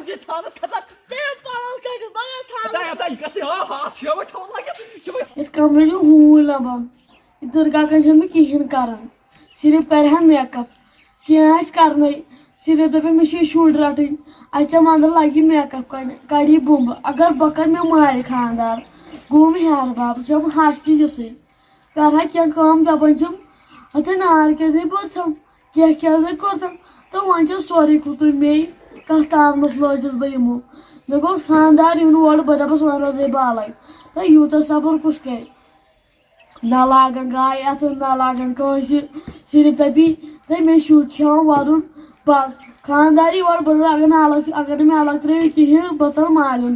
کنجی thorns کھسان اس کمرے جو ہول لبان درگاہ کنجی میں کہین کران صرف کرہا میک اپ کیا کرنے صرف دپے میں شر رٹن اچھا مندر لگی میک اپ کڑی بمب اگر بکر میں مارِ خاندار گوم ہیر باب جب ہاشتی جسے کرہا کیا کام دپان چھم ہتھے نار کیازِ بٔرتھم کیازِ کورتم تو ون چھو سورُے کھوتُے مے کتھ تامس لٲجِس بہٕ یِمو مےٚ گوٚژھ خاندار یُن اور بہٕ دپس وۄنۍ روزے بالے تہٕ یوٗتاہ صبر کُس کرِ نہ لاگان گاے اتھ نہ لاگان کٲنٛسہِ صرف دپی تہٕ مےٚ شُر چھُ ہٮ۪وان ودُن بس خانداری اور بہٕ اگر نہٕ اگر نہٕ مےٚ الگ ترٛٲوِتھ کہیٖنۍ بہٕ ژلہٕ مالِیُن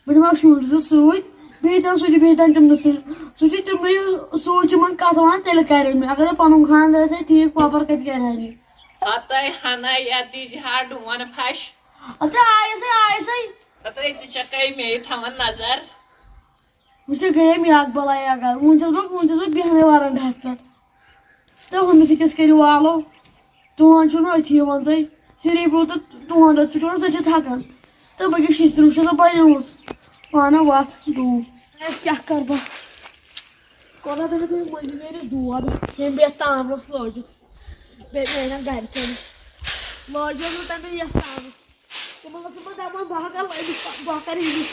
بہٕ دِمکھ شُرۍ زٕ سۭتۍ بیٚیہِ تن سُہ تہِ بیٚیہِ تن تِمنٕے سۭتۍ سُہ چھُ تِمنٕے سۭتۍ تِمن کتھ ونان تیٚلہِ کرے مےٚ اگر نہٕ پنُن خاندار آسہِ ہا ٹھیٖک پۄپر کتہِ کرِ ہا یہِ ہتے ہنا یتی ہا ڈون پھش اتھے آیسے ہتے ژٕ چھکھے مے تھاون نظر وچھے گٔیے مےٚ اکھ بلاے اگر وُنہِ چھس بہٕ بیہنے ورنڈہس پٮ۪ٹھ تہٕ ہُمِس أکِس کٔرِو والو تُہُنٛد چھُنہٕ أتھی یِوان تُہۍ صرف گوٚو تہٕ تُہُنٛد ژٕ چھُکھ سُہ چھِ تھکان تہٕ بہٕ کیٛاہ شِشتٕر چھَسا بنیومُت پانہ وتھ ڈوٗب کیٛاہ کرٕ بہٕ کوتاہ دپے تُہۍ مٔنزِ نیرِ دود ییٚمۍ بیٚیہِ تامرس لٲجِتھ بیٚیہِ میانٮ۪ن گرِکٮ۪ن لٲجِتھ نہٕ تٔمۍ یتھ تامس تِمن ٲسٕس بہٕ دپان بہٕ ہٮ۪کہٕ لٲگِتھ بہٕ کرٕ یہِ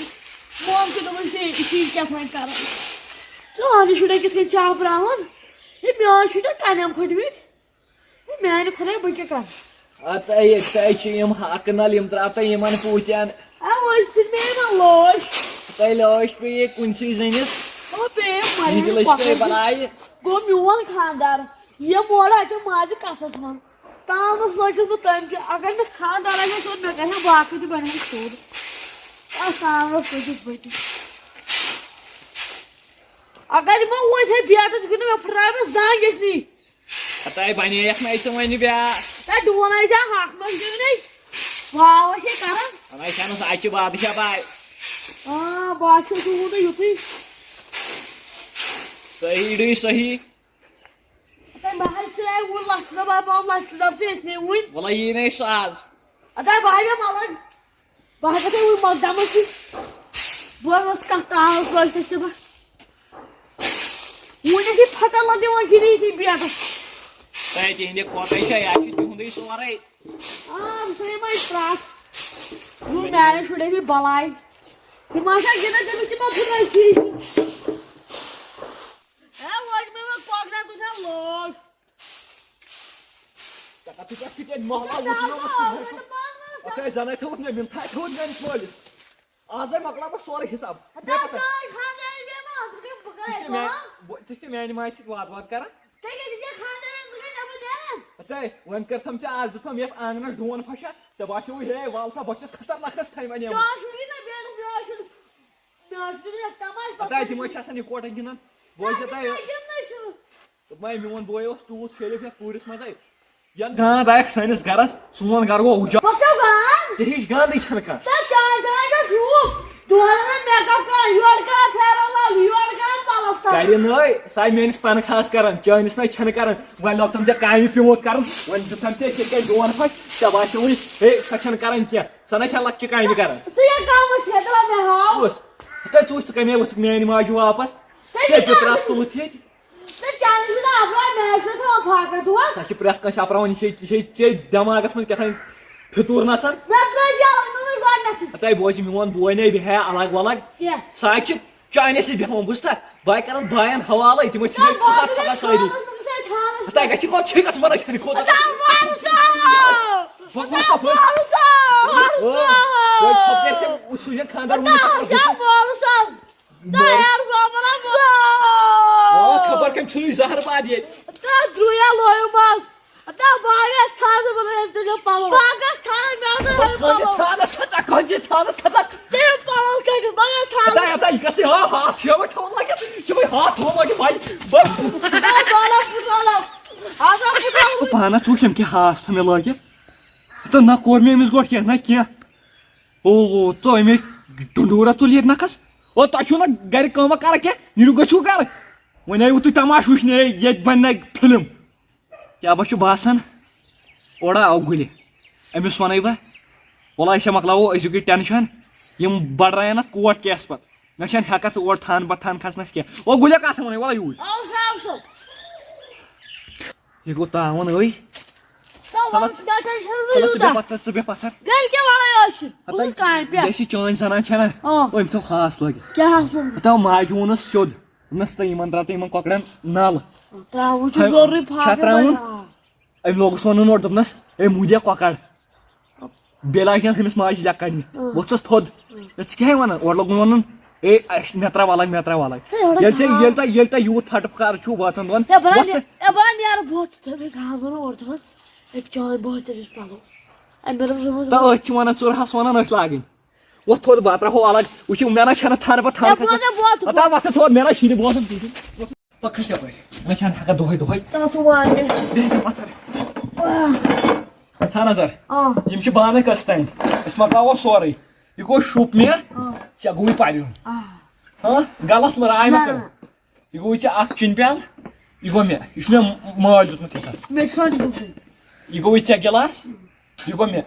مول چھُ دپان شی کیٛاہ وۄنۍ کران چٲنہِ شُرٮ۪ن کِتھ کٔنۍ چاپراوان ہے میٲنۍ شُرۍ کنٮ۪ن پھٔٹمٕتۍ ہے میانہِ خۄداے بہٕ کیٛاہ کرٕ ہتے چھِ یِم ہاکنل یِم ترٛاوتے یِمن پوٗتٮ۪ن وۄنۍ چھِ مےٚ یِوان لٲش تۄہہِ لٲش پیٚیہِ کُنسٕے زٔنِس پیٚیہِ بلاے گوٚو میون خاندار یہِ مول آسہِ ماجہِ کَسس منٛز تامس لٲجِس بہٕ تٔمۍ تہِ اگر نہٕ خاندار آسہِ ہا سیوٚد مےٚ کرِ ہا باقٕے تہِ بنہِ ہا سیوٚد تامس لٲجِس بہٕ تہِ اگر یِمو وٕتھِ ہے بیٹس گِنٛدِ مےٚ پھٕٹراے مےٚ زنٛگ ییٚتھی ہتے بنییکھ نہٕ ژٕ وۄنۍ بیٛاکھ ہے ڈون ٲسۍ ہا ہاکھ منٛز گِنٛدنٕے واو ٲسۍ ہے کران وۄنۍ چھنہٕ اَتہِ بادشاہ باے بادشاہ چھُ وُنہِ یُتھُے صحیح ڈی صحیح بہٕ حظ سرٛاے وُنۍ لچھِ ڈبہٕ 5 لچھ ڈبہٕ چھِ أتھی وُنۍ وَلہٕ یی نَے سُہ آز اَدٕ بہٕ ہاے مےٚ ملنگ بہٕ ہٮ۪کَتھ وُنۍ مۄقدمس سۭتۍ بہٕ ٲسٕس کتھ تامس لٲجِتھ تہِ بہٕ وُنہِ ٲسی پھٹن لگ دِوان گِنٛدِ یِتھی بیٹس تۄہہِ تِہنٛدِ کوتٕے چھا یا چھُ تِہُنٛدُے سورُے بہٕ تھٲیِم وۄنۍ ترٛٹھ میانٮ۪ن شُرٮ۪ن یی بلاے تِم آسہٕ ہا گِنٛدان تٔمِس تِمو پھٕٹرٲے شُرۍ وۄنۍ مےٚ وۄنۍ کۄکرن تُجن لٲج زناے تھوٚوُتھ مےٚ تھوٚوُتھ میٲنِس مٲلِس آزے مۄکلاو بہٕ سورُے حِساب ژٕ چھِ میانہِ ماجہِ سۭتۍ واد واد کران ہتے وۄنۍ کٔرتھم ژےٚ آز دِتھم یتھ آنگنس ڈون پھشا ژےٚ باسیوٕے ہے وال سا بہٕ چھس خطرناکس تھاے وۄنۍ ہتے تِم ٲسۍ آسان یِکوٹے گِنٛدان بہٕ ٲسۍ تۄہہِ دوٚپمے میون بوے اوس تیوٗت شریٖف یتھ پوٗرِس منٛزے ین گاند آیکھ سٲنِس گرس سون گرٕ گوٚو اُجاڑ ژےٚ ہِش گاندٕے چھنہٕ کانٛہہ کرِ نٔے سۄ آیہِ میٲنِس تنخواہس کران چٲنِس نَے چھنہٕ کران وۄنۍ لوگتھم ژےٚ کامہِ پیوٗنٛت کرُن وۄنۍ دِتھم ژےٚ یِتھے کٔنۍ ڈون پھش ژےٚ باسیوٕے ہے سۄ چھنہٕ کران کینٛہہ سۄ نَے چھےٚ لۄکچہِ کامہِ کران ہتے ژٕ وٕچھ ژٕ کمے ؤژھٕکھ میانہِ ماجہِ واپس ژےٚ پِتراتھ تُلُتھ ییٚتہِ سۄ چھِ پرٛٮ۪تھ کٲنٛسہِ اپراوان یہِ چھے ژےٚ دٮ۪ماغس منٛز کیٛاہ تام فِتوٗر نژان ہتے بوزِ میون بوے نے بیٚہہِ ہا الگ ولگ سۄ حظ چھِ چانہِ سۭتۍ بیٚہوان بوٗزتھا بہٕ کرن بایَن حوالے تِم ٲسۍ تھکان سٲری ہتے گژھِ کوٚت چھے گژھُن وَنَے چھَنہٕ کوٚت سوٗزن خاندار خبر کٔمۍ ژھٕنُے زہر باد ییٚتہِ تھانس کھژا کنجی تھانس کھژا یہِ گژھِ ہاس ہیوے تھاوُن لٲگِتھ یِمے ہاس تھاوُن لٲگِتھ پانس وٕچھ أمۍ کیٛاہ ہاس تھٲو مےٚ لٲگِتھ تہٕ نہ کوٚر مےٚ أمِس گۄڈٕ کینٛہہ نہ کینٛہہ تہٕ أمۍ ڈُنڈوٗرا تُل ییٚتہِ نکھس تۄہہِ چھُو نہ گرِ کٲمہ کران کینٛہہ نیٖرِو گٔژھِو گرٕ وۄنۍ آیوٕ تُہۍ تماش وٕچھنہِ ییٚتہِ بنہِ نہ فِلم کیٛاہ بہٕ چھُ باسان اورا آو گُلہِ أمِس وَنَے بہٕ ولا أسۍ مۄکلاوو أزیُک ٹینشن یِم بڑراین اتھ کوٹ کیس پتہٕ مےٚ چھنہٕ ہٮ۪کتھ اور تھان پتہٕ تھان کھسنس کینٛہہ او گُلیا کتھ ونے ولا یوٗرۍ یہِ گوٚو تاوُن أے ژٕ بیٚہہ پتھر بیٚیہِ چٲنۍ زنان چھےٚ نا أمۍ تھوٚو خاص لٲگِتھ أمۍ تھوٚو ماجہِ ووٚنُس سیوٚد دوٚپنس تہٕ یِمن ترٛاو تہٕ یِمن کۄکرن نل چھا ترٛاوُن أمۍ لوگُس ونُن اورٕ دوٚپنس اے موٗدیا کۄکر بیٚیہِ لاجن ہُمِس ماجہِ لٮ۪کھ کڑنہِ وۄتھُس تھوٚد ژٕ کیٛاہ ونان اورٕ لوگُن ونُن اے مےٚ ترٛاو الگ مےٚ ترٛاو الگ ییٚلہِ تۄہہِ یوٗت پھٹہٕ پھکار چھُو واژان دۄن تہٕ أتھۍ چھِ ونان ژٕ ہس ونان أتھۍ لاگٕنۍ وۄتھ تھوٚد بہٕ ترٛاوہو الگ وٕچھِو مےٚ نہ چھنہٕ تھانہٕ پتہٕ تھان وۄتھ تھوٚد مےٚ نہ چھِ نہٕ بوزان پتہٕ کھٔسۍ یپٲرۍ مےٚ چھنہٕ ہٮ۪کان دۄہے دۄہے تھاو نظر یِم چھِ بانہٕ کٔژ تانۍ أسۍ مۄکلاوو سورُے یہِ گوٚو شوٗپ مےٚ ژےٚ گوٚوُے پرِیُن غلط مہ راے مہ کر یہِ گوٚوُے ژےٚ اکھ چِنہٕ پیٛالہٕ یہِ گوٚو مےٚ یہِ چھُ مےٚ مٲلۍ دیُتمُت حِصس یہِ گوٚوُے ژےٚ گِلاس یہِ گوٚو مےٚ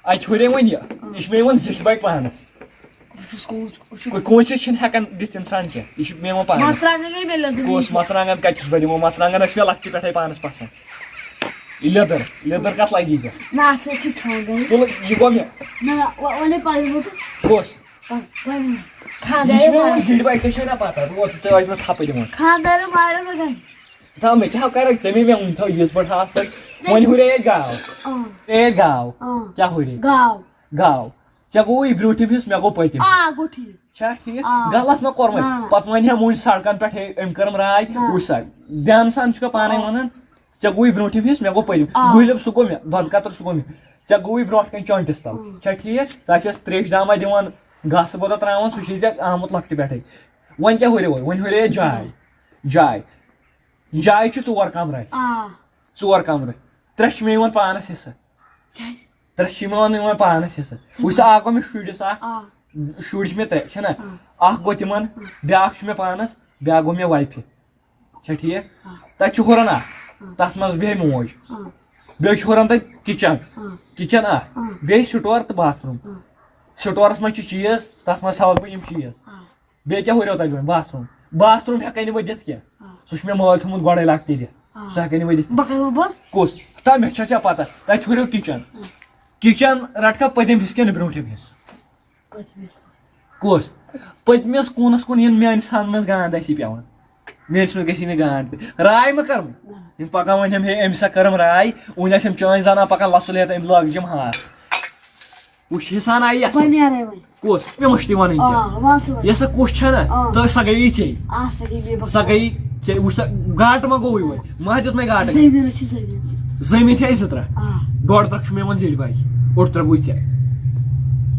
اتہِ ہُرے وۄنۍ یہِ چھُ مےٚ یِوان زِٹھِ بایہِ پانس کٲنٛسہِ چھِنہٕ ہٮ۪کان دِتھ انسان کینٛہہ یہِ چھُ مےٚ یِوان پانس کُس مرژٕوانٛگن کتہِ چھُس بہٕ دِمو مرژٕوانٛگن ٲسۍ مےٚ لۄکٹہِ پٮ۪ٹھے پانس پسنٛد یہِ لیٚدٕر کتھ لگی ژےٚ تُل یہِ گوٚو مےٚ کُس یہِ چھُ مےٚ یِوان زِٹھِ بایہِ ژےٚ چھے نا پتہ روز ژٕ ٲسۍ مےٚ تھپہٕ دِوان تھاو مےٚ کیٛاہ کرکھ ژےٚ مے ووٚن تھٲو یِژ بٔڑ ہاس پٲٹھۍ وۄنۍ ہُرے ییٚتہِ گاو کیٛاہ ہُرے گاو ژےٚ گوٚوُے برٛوٗنٛٹھِم حِصہٕ مےٚ گوٚو پٔتِم چھا ٹھیٖک غلط مہ کوٚر وۄنۍ پتہٕ ونہِ ہا مٔنٛزۍ سڑکن پٮ۪ٹھ ہے أمۍ کٔرٕم راے وٕچھ سا دیانہٕ سان چھُکھا پانے ونان ژےٚ گوٚوُے برٛوٗنٛٹھِم حِصہٕ مےٚ گوٚو پٔتِم گُہلِم سُہ گوٚو مےٚ دۄدٕ قطر سُہ گوٚو مےٚ ژےٚ گوٚوُے برٛونٛٹھ کَنۍ چٲنٛٹِس تل چھا ٹھیٖک ژٕ آسیٚس تریشہِ داما دِوان گاسہٕ بوٚدا ترٛاوان سُہ چھُے ژےٚ آمُت لۄکٹہِ پٮ۪ٹھے وۄنۍ کیٛاہ ہُرے وۄنۍ ہُرے جاے چھِ 4 کمرٕ ترٛےٚ چھِ مےٚ یِوان پانس حِصہٕ پانس حِصہٕ وٕچھ سا اکھ گوٚو مےٚ شُرِس اکھ شُرۍ چھِ مےٚ 3 چھنا اکھ گوٚو تِمن بیاکھ چھُ مےٚ پانس بیاکھ گوٚو مےٚ وایفہِ چھا ٹھیٖک تتہِ چھُ ہُران اکھ تتھ منٛز بیٚہہِ موج بیٚیہِ چھُ ہُران تتہِ کِچن اکھ بیٚیہِ سٹور تہٕ باتھ روٗم سٹورس منٛز چھِ چیٖز تتھ منٛز تھاوکھ بہٕ یِم چیٖز بیٚیہِ کیٛاہ ہُریو تۄہہِ وۄنۍ باتھ روٗم ہٮ۪کے نہٕ بہٕ دِتھ کینٛہہ سُہ چھُ مےٚ مٲلۍ تھوٚمُت گۄڈے لۄکٹہِ دِتھ سُہ ہٮ۪کے نہٕ بہٕ دِتھ کُس تا مےٚ چھا ژےٚ پتہ تتہِ ہُریو کِچن رٹکھا پٔتِم حِصہٕ کِنہٕ برٛوٗنٛٹھِم حِصہٕ کُس پٔتمِس کوٗنس کُن یِن میٲنِس ہن منٛز گانٛد آسی پیٚوان میٲنِس منٛز گژھی نہٕ گانٛد راے مہ کٔرٕم یِم پکان وۄنۍ ہے أمِس سا کٔرٕم راے وۄنۍ آسہِ یِم چٲنۍ زنان پکان لۄژُل ہٮ۪تھ أمۍ لٲگجِم ہاس وٕچھ حِسان آیی کُس مےٚ مٔشتٕے وَنٕنۍ ژےٚ یۄس سا کُس چھےٚ نا تہٕ سۄ گٔیی ژےٚ وٕچھ سا گاٹہٕ ما گوٚوُے وۄنۍ ما دیُتمَے گاٹہٕ زٔمیٖن چھِ اَسہِ 2 ترٛکھ 1.5 ترٛکھ چھُ مےٚ یِوان زِٹھِ بایہِ 1.5 ترٛکھ گوٚوُے ژےٚ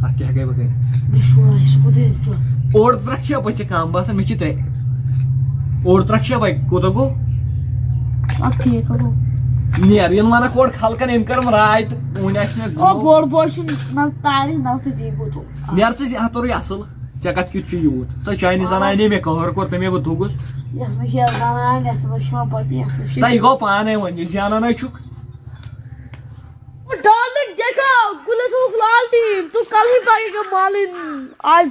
اتھ کیٛاہ ہٮ۪کے بہٕ کٔرِتھ 1.5 ترٛکھ چھِ یپٲرۍ ژےٚ کم باسان مےٚ چھِ 3 1.5 ترٛکھ چھِ یپٲرۍ کوٗتاہ گوٚو نیر یِنہٕ ونکھ اورٕ خلقن أمۍ کٔرٕم راے تہٕ وۄنۍ آسہِ مےٚ نیر ژٕ ہا توٚرُے اصٕل ژےٚ کتھ کیُتھ چھُ یوٗت تہٕ چانہِ زنانہِ انے مےٚ قہر کوٚر تٔمے بہٕ دھوٚکُس تہٕ یہِ گوٚو پانے وۄنۍ ییٚلہِ زینانے چھُکھ ڈارلنگ دیکھا گلس لالٹین تو کل ہی پائے گا مالن آج